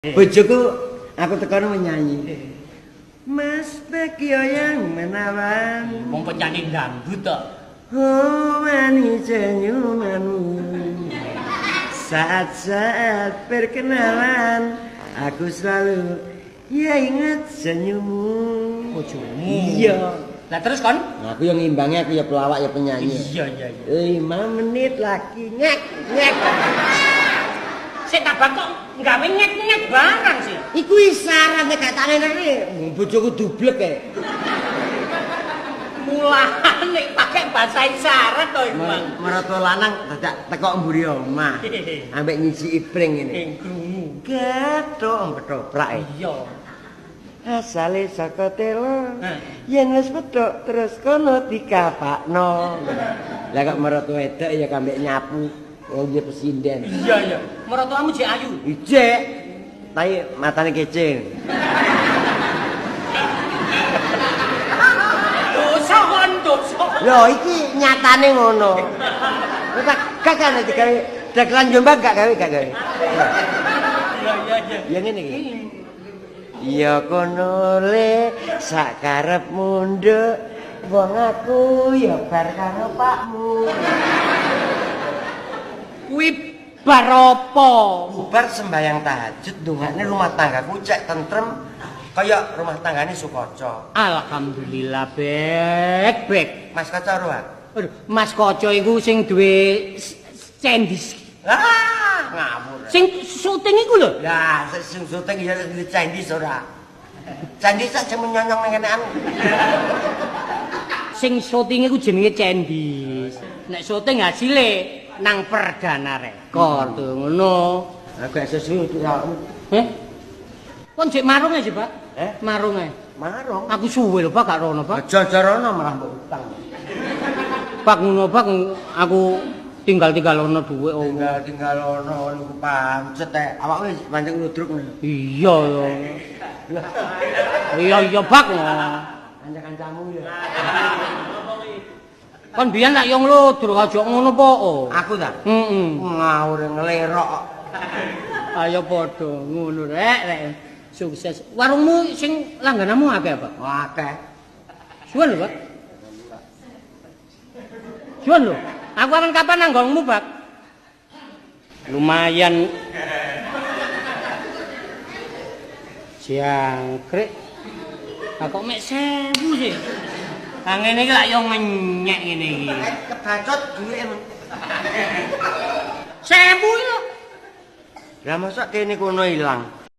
Bojoku aku tekan nyanyi. Mas Bagio yang menawan. Wong penyanyi dangdut tok. Oh manis senyumanmu. Saat-saat perkenalan aku selalu ya ingat senyummu. Bojomu. Iya. Lah terus kon? Aku yang imbangnya aku ya pelawak ya penyanyi. Iya. 5 menit lagi ngek. Sik tabak kok gawe nyek-nyek barang sih. Iku isyarat nek gak tanene. Bojoku dublek e. Mulane pakai bahasa isyarat to iku, Bang. Mertua lanang dadak teko mburi omah. Ambek nyisi ipring ngene. Ing krungu. Gathok ketoprak e. Iya. Asale saka telo. Yen wis petok terus kono dikapakno. Lah kok mertua wedok ya kambek nyapu. Oh dia presiden. Iya. Mertuamu jek ayu. Ijek. Tapi matane kece. Dosa. Lho iki nyatane ngono. Kowe tak kakane digawe dagelan Jombang gak gawe. Iya. Ya ngene iki. Ya kono le sak karepmu nduk wong aku ya bar karo pakmu. Kuwi bar apa? Bar sembayang tahajud ndongane rumah tanggaku cek tentrem kaya rumah tanggane Sukoco. Alhamdulillah bek. Mas Koco ruwet. Aduh, Mas Koco iku sing duwe cendis. Ngawur. Sing syuting iku lho. Lah, sing syuting ya di cendis ora. Cendis sak sing nyonyong nang kenekan. Sing syuting iku jenenge cendis. Nek syuting hasile nang Perdana Rekor tuh ngono. Agak sesuatu ya. Kon jek marung ae, Pak. Marung ae. Marung. Aku suwe lho, Pak, gak rono, Pak. Aja rono malah mbok utang. Pak ngono, Pak, aku tinggal ono dhuwit. Tinggal ono niku pancet awak wis pancen ludruk. Iya. Iya, Pak. Kanca-kancamu ya. Kon biyen tak yo ngludruk aja ngono po. Aku ta? Ngawur nglerok. Ayo padha ngono rek. Sukses. Warungmu sing langgananmu akeh, Pak? Akeh. Suwen lho, Pak. Suwen lho. Aku kapan nang nggonmu, Pak? Lumayan. Jangkrik. Kok mek 1000 sih. Lah ngene iki lak yo ngenyek ngene iki. Kebacot duwike. 1000 lho. Lah mosok kene kono ilang.